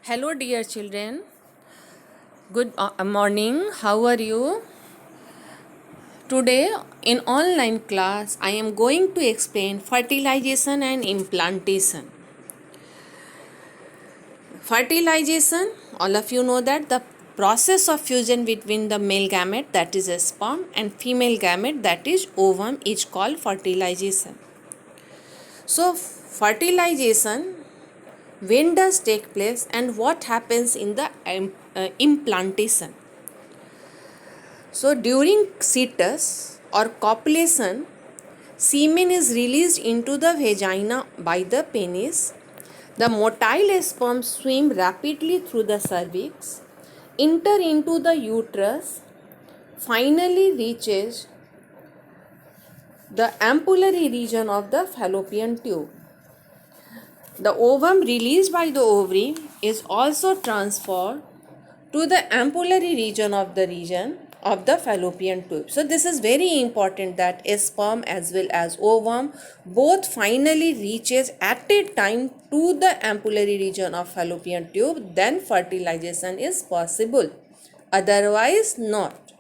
Hello, dear children. Good morning. How are you? Today, in online class, I am going to explain fertilization and implantation. Fertilization, all of you know that the process of fusion between the male gamete, that is a sperm, and female gamete, that is ovum, is called fertilization. So, fertilization, when does take place and what happens in the implantation? So during cetus or copulation, semen is released into the vagina by the penis. The motile sperm swim rapidly through the cervix, enter into the uterus, finally reaches the ampullary region of the fallopian tube. The ovum released by the ovary is also transferred to the ampullary region of the fallopian tube. So this is very important that a sperm as well as ovum both finally reaches at a time to the ampullary region of fallopian tube, then fertilization is possible, otherwise not.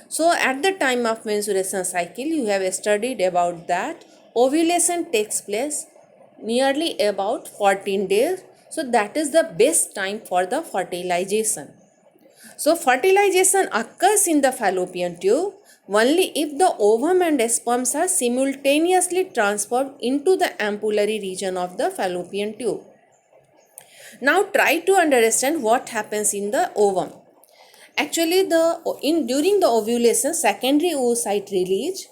So at the time of menstruation cycle, you have studied about that ovulation takes place nearly about 14 days. So that is the best time for the fertilization. So fertilization occurs in the fallopian tube only if the ovum and sperms are simultaneously transferred into the ampullary region of the fallopian tube. Now try to understand what happens in the ovum. Actually, during the ovulation, secondary oocyte release.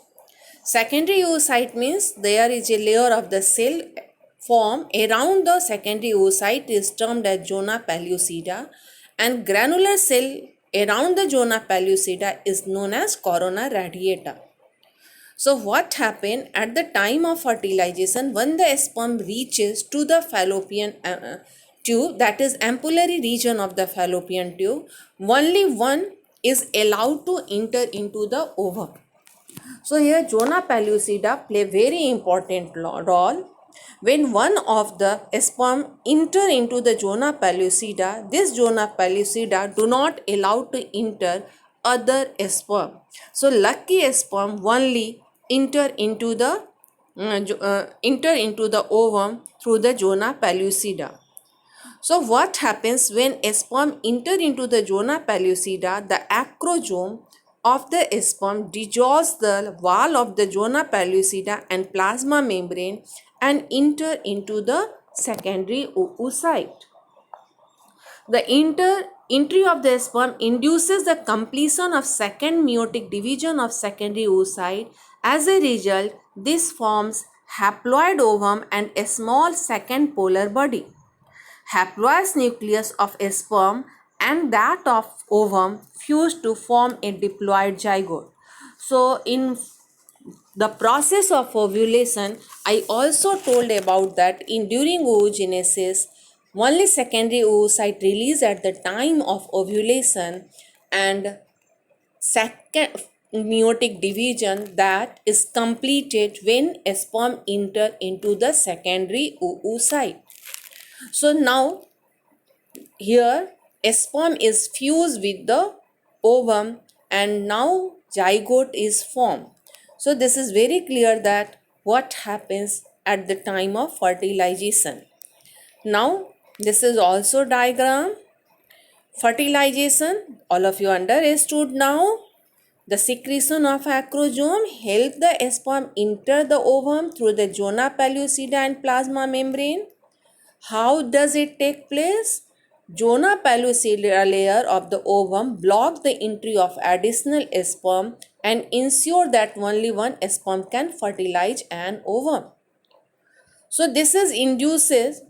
Secondary oocyte means there is a layer of the cell form around the secondary oocyte is termed as zona pellucida, and granular cell around the zona pellucida is known as corona radiata. So what happened at the time of fertilization when the sperm reaches to the fallopian tube, that is ampullary region of the fallopian tube, only one is allowed to enter into the ovum. So here zona pellucida play very important role. When one of the sperm enter into the zona pellucida, this zona pellucida do not allow to enter other sperm. So lucky sperm only enter into the ovum through the zona pellucida. So what happens when a sperm enter into the zona pellucida? The acrosome of the sperm dissolves the wall of the zona pellucida and plasma membrane and enter into the secondary oocyte. The entry of the sperm induces the completion of second meiotic division of secondary oocyte. As a result, this forms haploid ovum and a small second polar body. Haploid nucleus of a sperm and that of ovum fuse to form a diploid zygote. So in the process of ovulation, I also told about that in during oogenesis, only secondary oocyte release at the time of ovulation and second meiotic division that is completed when a sperm enter into the secondary oocyte. So now here a sperm is fused with the ovum and now zygote is formed. So this is very clear that what happens at the time of fertilization. Now this is also diagram. Fertilization, all of you understood now. The secretion of acrosome help the sperm enter the ovum through the zona pellucida and plasma membrane. How does it take place? Zona pellucida layer of the ovum block the entry of additional sperm and ensure that only one sperm can fertilize an ovum. So this is induces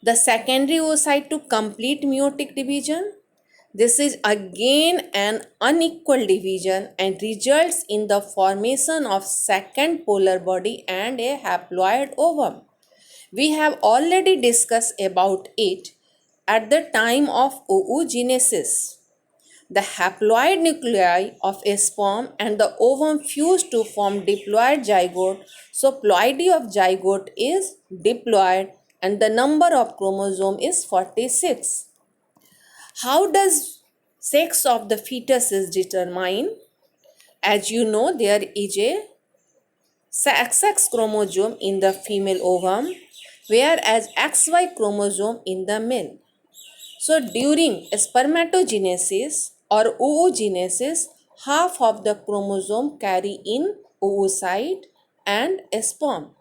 the secondary oocyte to complete meiotic division. This is again an unequal division and results in the formation of second polar body and a haploid ovum. We have already discussed about it at the time of oogenesis. The haploid nuclei of a sperm and the ovum fuse to form diploid zygote. So ploidy of zygote is diploid and the number of chromosome is 46. How does sex of the fetus is determined? As you know, there is a XX chromosome in the female ovum, whereas XY chromosome in the male. So during spermatogenesis or oogenesis, half of the chromosome carry in oocyte and sperm.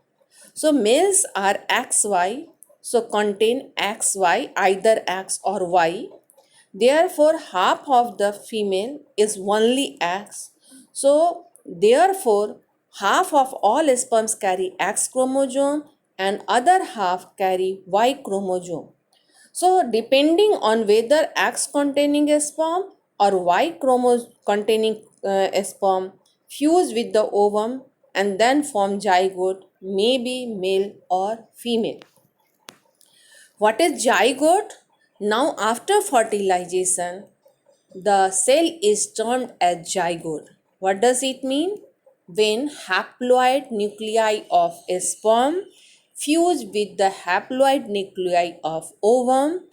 So males are XY, so contain XY, either X or Y. Therefore, half of the female is only X. So, therefore, half of all sperms carry X chromosome and other half carry Y chromosome. So, depending on whether X containing a sperm or Y chromosome containing a sperm fuse with the ovum and then form zygote, may be male or female. What is zygote? Now, after fertilization, the cell is termed as zygote. What does it mean? When haploid nuclei of a sperm fuse with the haploid nuclei of ovum,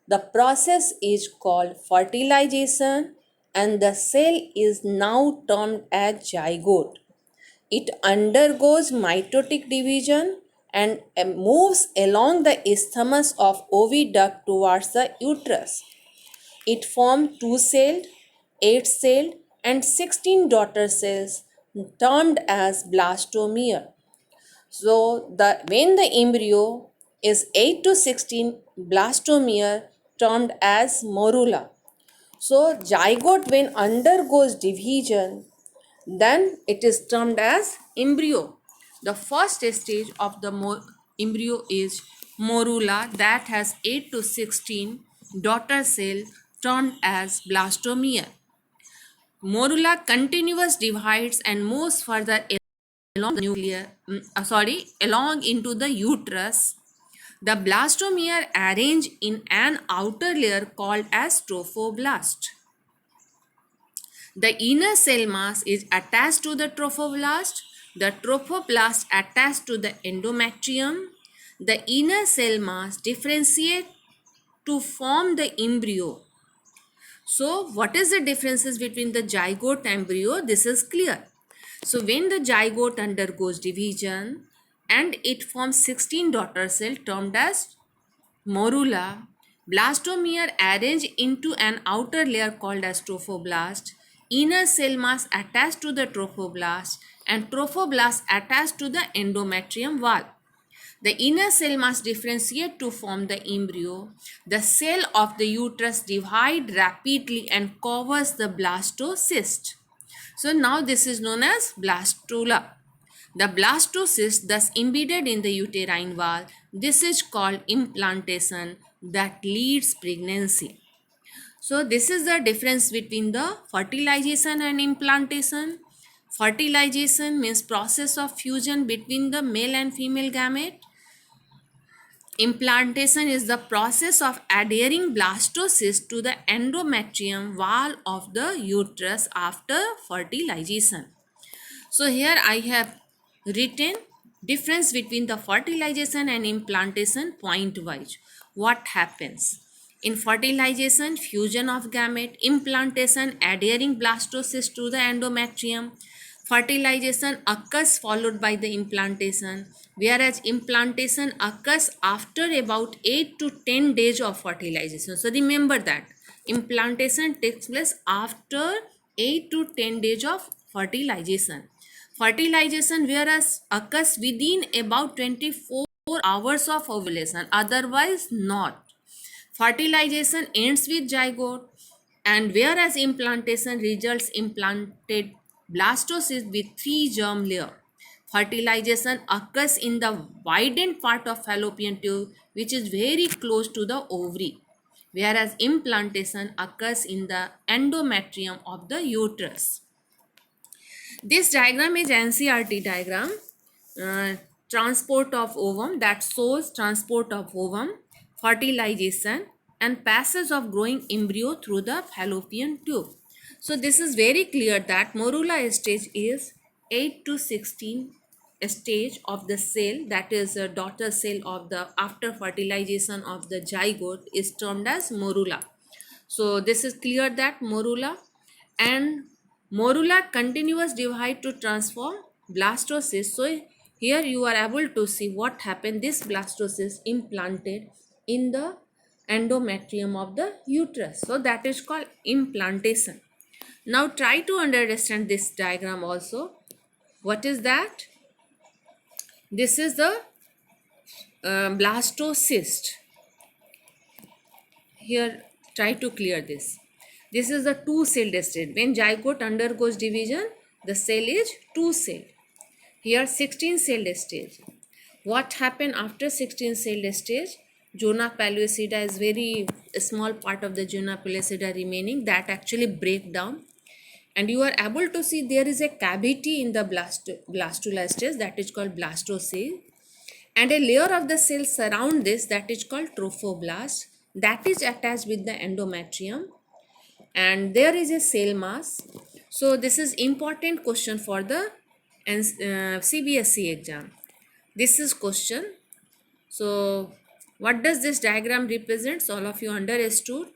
the process is called fertilization and the cell is now termed as zygote. It undergoes mitotic division and moves along the isthmus of oviduct towards the uterus. It forms two-celled, eight-celled, and 16 daughter cells termed as blastomere. So, when the embryo is 8 to 16 blastomere termed as morula. So, zygote when undergoes division, then it is termed as embryo. The first stage of the embryo is morula that has 8 to 16 daughter cell termed as blastomere. Morula continuous divides and moves further along the along into the uterus. The blastomere arrange in an outer layer called as trophoblast. The inner cell mass is attached to the trophoblast. The trophoblast attached to the endometrium. The inner cell mass differentiate to form the embryo. So, what is the differences between the zygote embryo? This is clear. So, when the zygote undergoes division and it forms 16 daughter cell termed as morula, blastomere arrange into an outer layer called as trophoblast, inner cell mass attached to the trophoblast and trophoblast attached to the endometrium wall. The inner cell must differentiate to form the embryo. The cell of the uterus divide rapidly and covers the blastocyst. So now this is known as blastula. The blastocyst thus embedded in the uterine wall. This is called implantation that leads pregnancy. So this is the difference between the fertilization and implantation. Fertilization means process of fusion between the male and female gamete. Implantation is the process of adhering blastocyst to the endometrium wall of the uterus after fertilization. So here I have written difference between the fertilization and implantation point wise. What happens? In fertilization, fusion of gamete, implantation, adhering blastocyst to the endometrium. Fertilization occurs followed by the implantation, whereas implantation occurs after about 8 to 10 days of fertilization. So remember that implantation takes place after 8 to 10 days of fertilization. Fertilization whereas occurs within about 24 hours of ovulation, otherwise not. Fertilization ends with zygote and whereas implantation results implanted blastocyst with 3 germ layer. Fertilization occurs in the widened part of fallopian tube which is very close to the ovary, whereas implantation occurs in the endometrium of the uterus. This diagram is NCERT diagram, transport of ovum, that shows transport of ovum, fertilization and passage of growing embryo through the fallopian tube. So this is very clear that morula stage is 8 to 16 stage of the cell, that is a daughter cell of the after fertilization of the zygote, is termed as morula. So this is clear that morula and morula continuous divide to transform blastocyst. So here you are able to see what happened. This blastocyst implanted in the endometrium of the uterus. So that is called implantation. Now try to understand this diagram also. What is that? This is the blastocyst. Here try to clear this. This is the two celled state. When zygote undergoes division, the cell is two celled. Here 16 celled stage. What happened after 16 celled stage? Zona pellucida is very small part of the zona pellucida remaining, that actually break down, and you are able to see there is a cavity in the blastula stage, that is called blastocell, and a layer of the cell surround this, that is called trophoblast, that is attached with the endometrium, and there is a cell mass. So this is important question for the CBSE exam. This is question. So what does this diagram represents? All of you understood.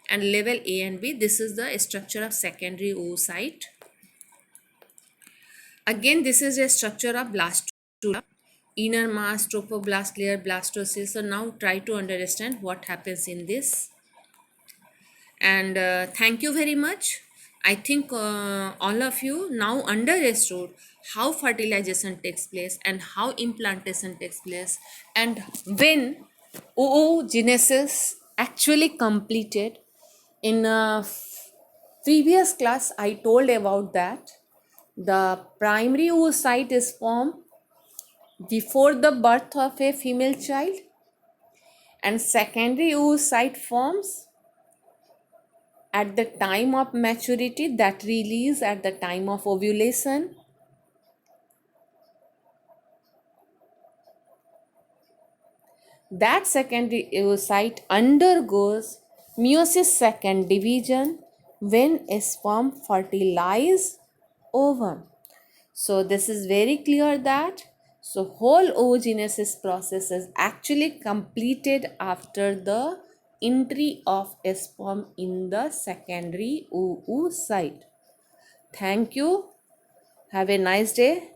And level A and B, this is the structure of secondary oocyte. Again, this is a structure of blastula, inner mass, trophoblast layer, blastocyst. So now try to understand what happens in this. And thank you very much. I think all of you now understood how fertilization takes place and how implantation takes place, and when oogenesis actually completed. In previous class I told about that the primary oocyte is formed before the birth of a female child, and secondary oocyte forms at the time of maturity, that release at the time of ovulation. That secondary oocyte undergoes meiosis second division when a sperm fertilize ovum. So this is very clear that whole oogenesis process is actually completed after the entry of a sperm in the secondary oocyte. Thank you. Have a nice day.